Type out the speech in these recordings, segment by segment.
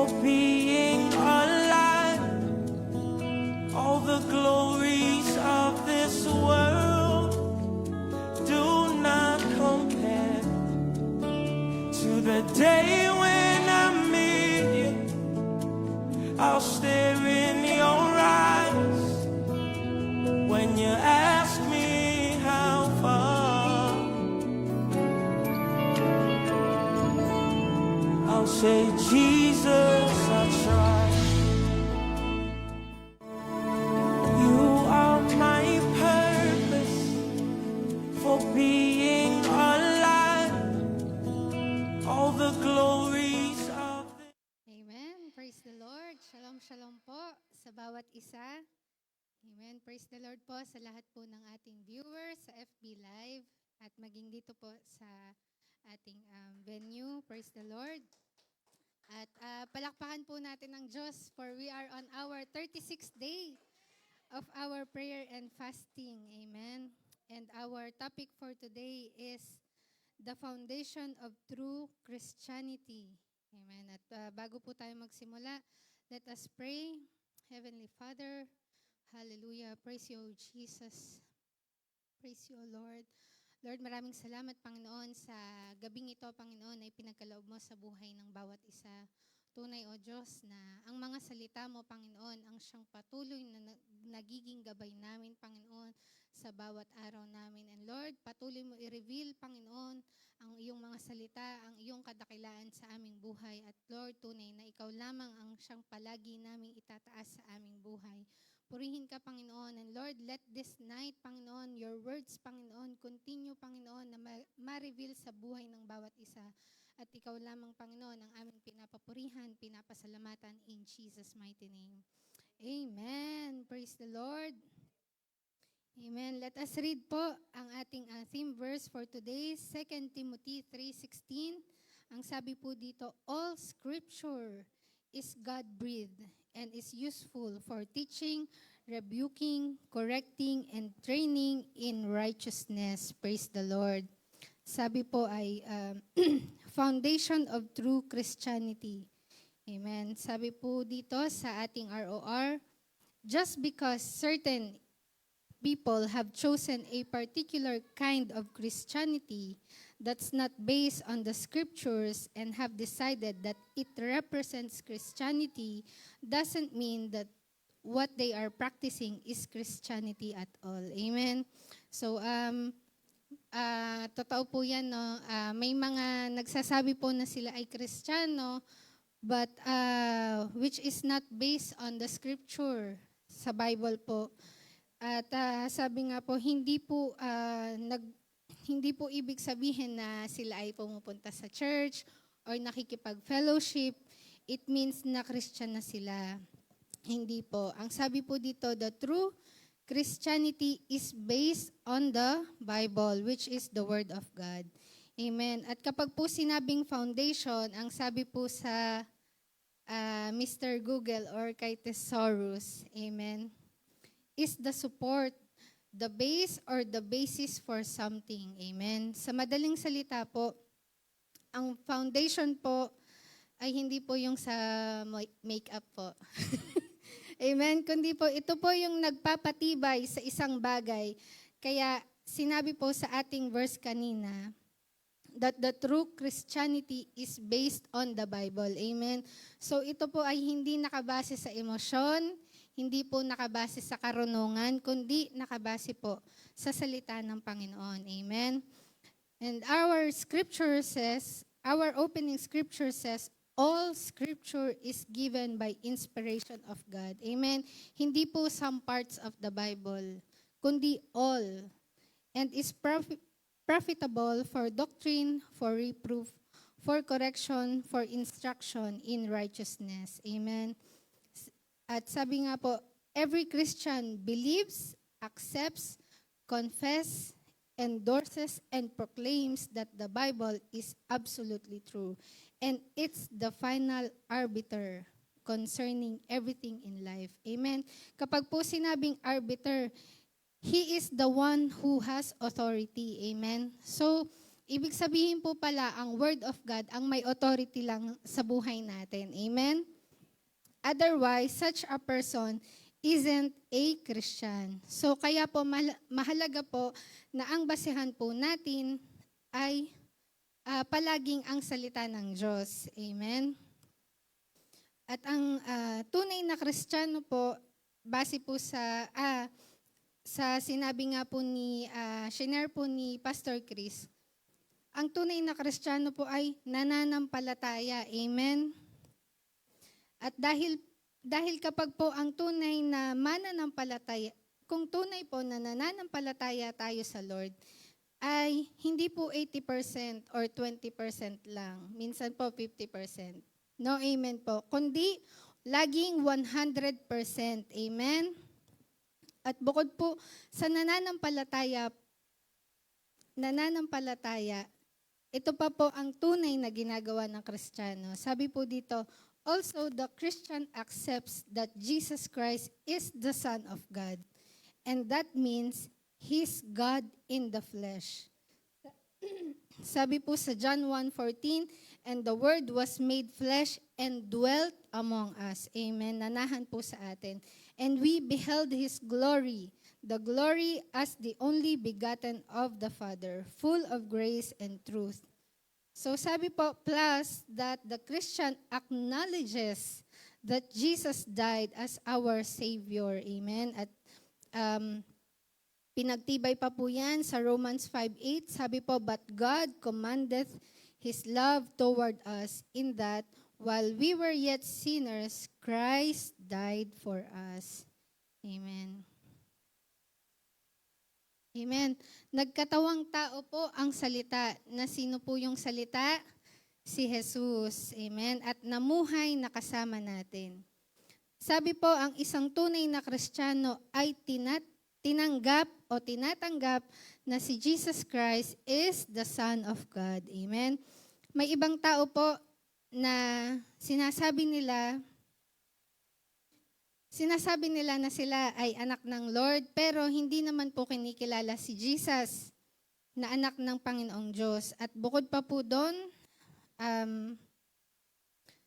for being alive. All the glories of this world do not compare to the day when I meet you. I'll stare in your eyes when you ask me how far. I'll say, Jesus, I tried. You are my purpose for being alive. All the glories of Amen. Praise the Lord. Shalom, shalom po sa bawat isa. Amen. Praise the Lord po sa lahat po ng ating viewers sa FB Live at maging dito po sa ating venue. Praise the Lord. At palakpakan po natin ang Diyos for we are on our 36th day of our prayer and fasting. Amen. And our topic for today is the foundation of true Christianity. Amen. At bago po tayo magsimula, let us pray. Heavenly Father, hallelujah. Praise you, O Jesus. Praise you, O Lord. Lord, maraming salamat, Panginoon, sa gabing ito, Panginoon, ay pinagkaloob mo sa buhay ng bawat isa. Tunay, O Diyos, na ang mga salita mo, Panginoon, ang siyang patuloy na nagiging gabay namin, Panginoon, sa bawat araw namin. And Lord, patuloy mo i-reveal, Panginoon, ang iyong mga salita, ang iyong kadakilaan sa aming buhay. At Lord, tunay na ikaw lamang ang siyang palagi naming itataas sa aming buhay. Purihin ka, Panginoon. And Lord, let this night, Panginoon, your words, Panginoon, continue, Panginoon, na ma-reveal sa buhay ng bawat isa. At ikaw lamang, Panginoon, ang aming pinapapurihan, pinapasalamatan in Jesus' mighty name. Amen. Praise the Lord. Amen. Let us read po ang ating theme verse for today, 2 Timothy 3:16. Ang sabi po dito, all scripture is God-breathed and is useful for teaching, rebuking, correcting, and training in righteousness. Praise the Lord. Sabi po ay foundation of true Christianity. Amen. Sabi po dito sa ating ROR, just because certain people have chosen a particular kind of Christianity that's not based on the scriptures and have decided that it represents Christianity doesn't mean that what they are practicing is Christianity at all. Amen? So, totoo po yan, no? May mga nagsasabi po na sila ay Kristiyano, but which is not based on the scripture sa Bible po. At sabi nga po, hindi po ibig sabihin na sila ay pumupunta sa church or nakikipag-fellowship. It means na Christian na sila. Hindi po. Ang sabi po dito, the true Christianity is based on the Bible, which is the Word of God. Amen. At kapag po sinabing foundation, ang sabi po sa Mr. Google or kay Thesaurus, amen, is the support, the base or the basis for something. Amen. Sa madaling salita po, ang foundation po ay hindi po yung sa makeup po. Amen. Kundi po, ito po yung nagpapatibay sa isang bagay. Kaya sinabi po sa ating verse kanina, that the true Christianity is based on the Bible. Amen. So ito po ay hindi nakabase sa emosyon, hindi po nakabase sa karunungan, kundi nakabase po sa salita ng Panginoon. Amen. And our opening scripture says, all scripture is given by inspiration of God. Amen. Hindi po some parts of the Bible, kundi all. And is profitable for doctrine, for reproof, for correction, for instruction in righteousness. Amen. At sabi nga po, every Christian believes, accepts, confesses, endorses, and proclaims that the Bible is absolutely true. And it's the final arbiter concerning everything in life. Amen. Kapag po sinabing arbiter, He is the one who has authority. Amen. So, ibig sabihin po pala, ang Word of God, ang may authority lang sa buhay natin. Amen. Otherwise, such a person isn't a Christian. So kaya po mahalaga po na ang basehan po natin ay palaging ang salita ng Diyos. Amen? At ang tunay na Kristiyano po, base po sa sinabi nga po shinare po ni Pastor Chris, ang tunay na Kristiyano po ay nananampalataya. Amen? At dahil kapag po ang tunay na mananampalataya, kung tunay po na nananampalataya tayo sa Lord, ay hindi po 80% or 20% lang. Minsan po 50%. No, amen po. Kundi laging 100%. Amen? At bukod po sa nananampalataya, ito pa po ang tunay na ginagawa ng Kristiyano. Sabi po dito, also the Christian accepts that Jesus Christ is the Son of God. And that means He's God in the flesh. Sabi po sa John 1:14, and the Word was made flesh and dwelt among us. Amen. Nanahan po sa atin. And we beheld His glory, the glory as the only begotten of the Father, full of grace and truth. So sabi po, plus that the Christian acknowledges that Jesus died as our Savior. Amen. At pinagtibay pa po yan sa Romans 5:8. Sabi po, but God commandeth His love toward us in that while we were yet sinners, Christ died for us. Amen. Amen. Nagkatawang tao po ang salita. Na sino po yung salita? Si Jesus. Amen. At namuhay na kasama natin. Sabi po, ang isang tunay na Kristiyano ay tinatanggap na si Jesus Christ is the Son of God. Amen. May ibang tao po na sinasabi nila na sila ay anak ng Lord, pero hindi naman po kinikilala si Jesus na anak ng Panginoong Diyos. At bukod pa po doon,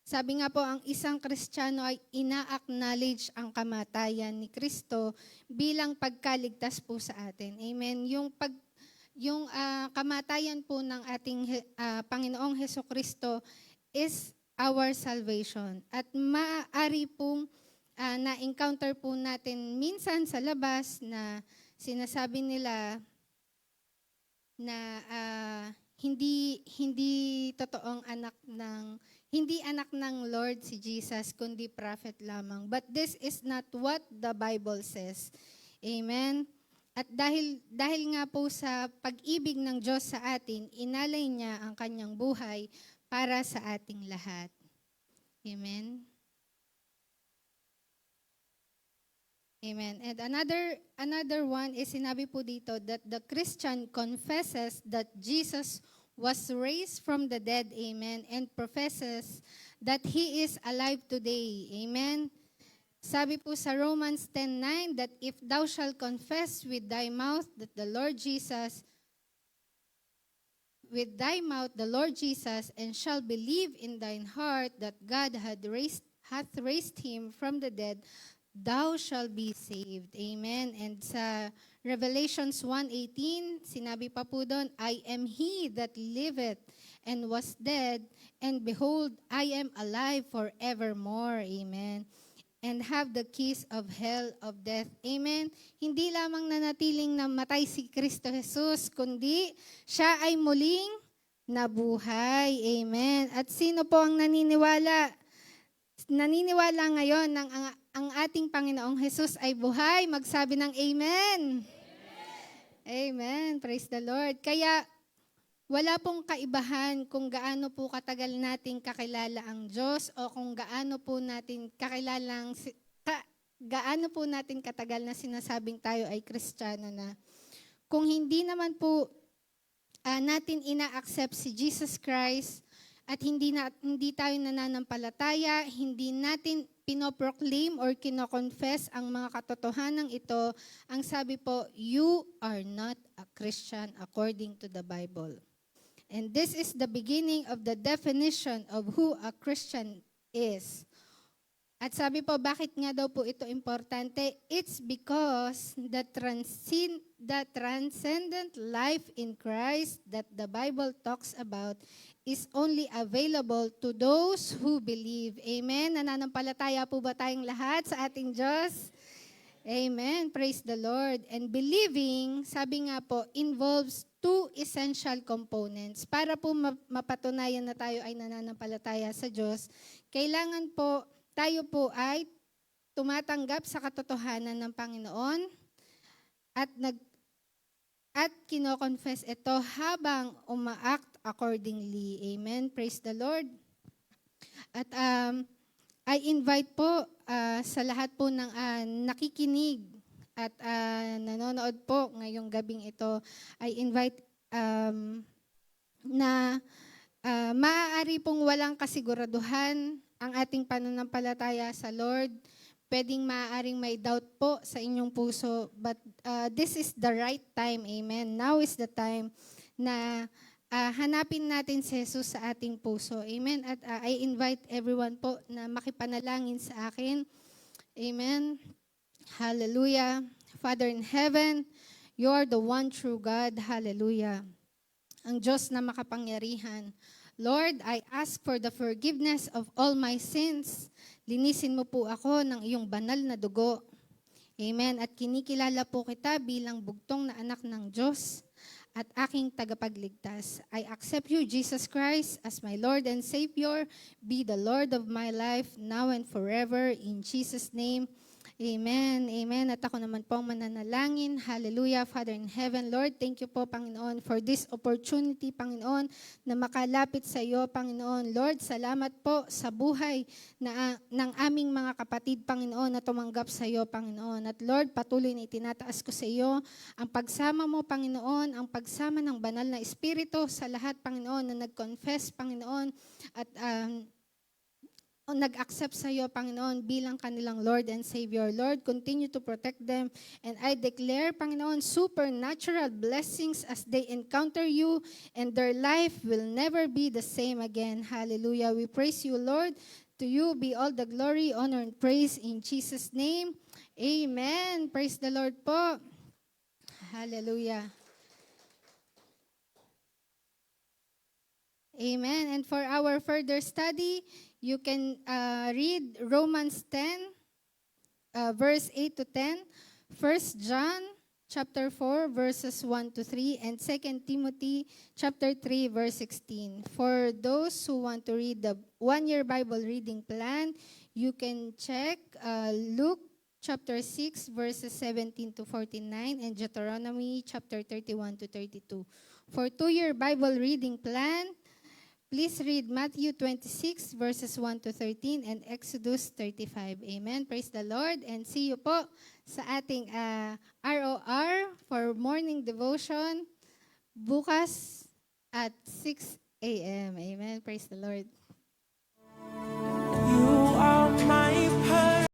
sabi nga po, ang isang Kristiyano ay ina-acknowledge ang kamatayan ni Kristo bilang pagkaligtas po sa atin. Amen. Yung kamatayan po ng ating Panginoong Hesukristo is our salvation. At maaari pong na-encounter po natin minsan sa labas na sinasabi nila na hindi totoong hindi anak ng Lord si Jesus, kundi prophet lamang. But this is not what the Bible says. Amen? At dahil nga po sa pag-ibig ng Diyos sa atin, inalay niya ang kanyang buhay para sa ating lahat. Amen? Amen. And another one is sinabi po dito that the Christian confesses that Jesus was raised from the dead, amen, and professes that He is alive today, amen. Sabi po sa Romans 10:9 that if thou shalt confess with thy mouth the Lord Jesus, and shall believe in thine heart that God hath raised him from the dead, thou shalt be saved. Amen. And sa Revelations 1:18, sinabi pa po doon, I am he that liveth and was dead, and behold, I am alive forevermore. Amen. And have the keys of hell, of death. Amen. Hindi lamang nanatiling namatay si Kristo Jesus, kundi siya ay muling nabuhay. Amen. At sino po ang naniniwala? Naniniwala ngayon ng ang ating Panginoong Jesus ay buhay, magsabi ng Amen. Amen. Amen. Praise the Lord. Kaya wala pong kaibahan kung gaano po katagal nating kakilala ang Diyos o kung gaano po natin katagal na sinasabing tayo ay Kristiyano na. Kung hindi naman po natin ina-accept si Jesus Christ at hindi tayo nananampalataya, hindi natin pinoproclaim or kinoconfess ang mga katotohanan ito, ang sabi po, you are not a Christian according to the Bible. And this is the beginning of the definition of who a Christian is. At sabi po, bakit nga daw po ito importante? It's because the transcendent life in Christ that the Bible talks about is only available to those who believe. Amen? Nananampalataya po ba tayong lahat sa ating Diyos? Amen. Praise the Lord. And believing, sabi nga po, involves two essential components. Para po mapatunayan na tayo ay nananampalataya sa Diyos, kailangan po tayo po ay tumatanggap sa katotohanan ng Panginoon at kino-confess ito habang uma-act accordingly. Amen. Praise the Lord. At I invite po sa lahat po ng nakikinig at nanonood po ngayong gabing ito, I invite na maaari pong walang kasiguraduhan ang ating pananampalataya sa Lord. Pwedeng maaaring may doubt po sa inyong puso, but this is the right time, amen. Now is the time na hanapin natin si Jesus sa ating puso, amen. At I invite everyone po na makipanalangin sa akin, amen. Hallelujah. Father in heaven, you are the one true God, hallelujah. Ang Diyos na makapangyarihan. Lord, I ask for the forgiveness of all my sins. Linisin mo po ako ng iyong banal na dugo. Amen. At kinikilala po kita bilang bugtong na anak ng Diyos at aking tagapagligtas. I accept you, Jesus Christ, as my Lord and Savior. Be the Lord of my life now and forever. In Jesus' name, amen. Amen. At ako naman po mananalangin. Hallelujah. Father in heaven, Lord, thank you po, Panginoon, for this opportunity, Panginoon, na makalapit sa iyo, Panginoon. Lord, salamat po sa buhay ng aming mga kapatid, Panginoon, na tumanggap sa iyo, Panginoon. At Lord, patuloy na itinataas ko sa iyo ang pagsama mo, Panginoon, ang pagsama ng banal na Espiritu sa lahat, Panginoon, na nag-confess, Panginoon, at nag-accept sa iyo, Panginoon, bilang kanilang Lord and Savior. Lord, continue to protect them. And I declare, Panginoon, supernatural blessings as they encounter you, and their life will never be the same again. Hallelujah. We praise you, Lord. To you be all the glory, honor, and praise in Jesus' name. Amen. Praise the Lord po. Hallelujah. Amen. And for our further study, you can read Romans 10, verse 8 to 10, 1 John chapter 4, verses 1 to 3, and 2 Timothy chapter 3, verse 16. For those who want to read the one-year Bible reading plan, you can check Luke chapter 6, verses 17 to 49, and Deuteronomy chapter 31 to 32. For two-year Bible reading plan, please read Matthew 26, verses 1 to 13, and Exodus 35. Amen. Praise the Lord. And see you po sa ating ROR for morning devotion bukas at 6 a.m. Amen. Praise the Lord. You are my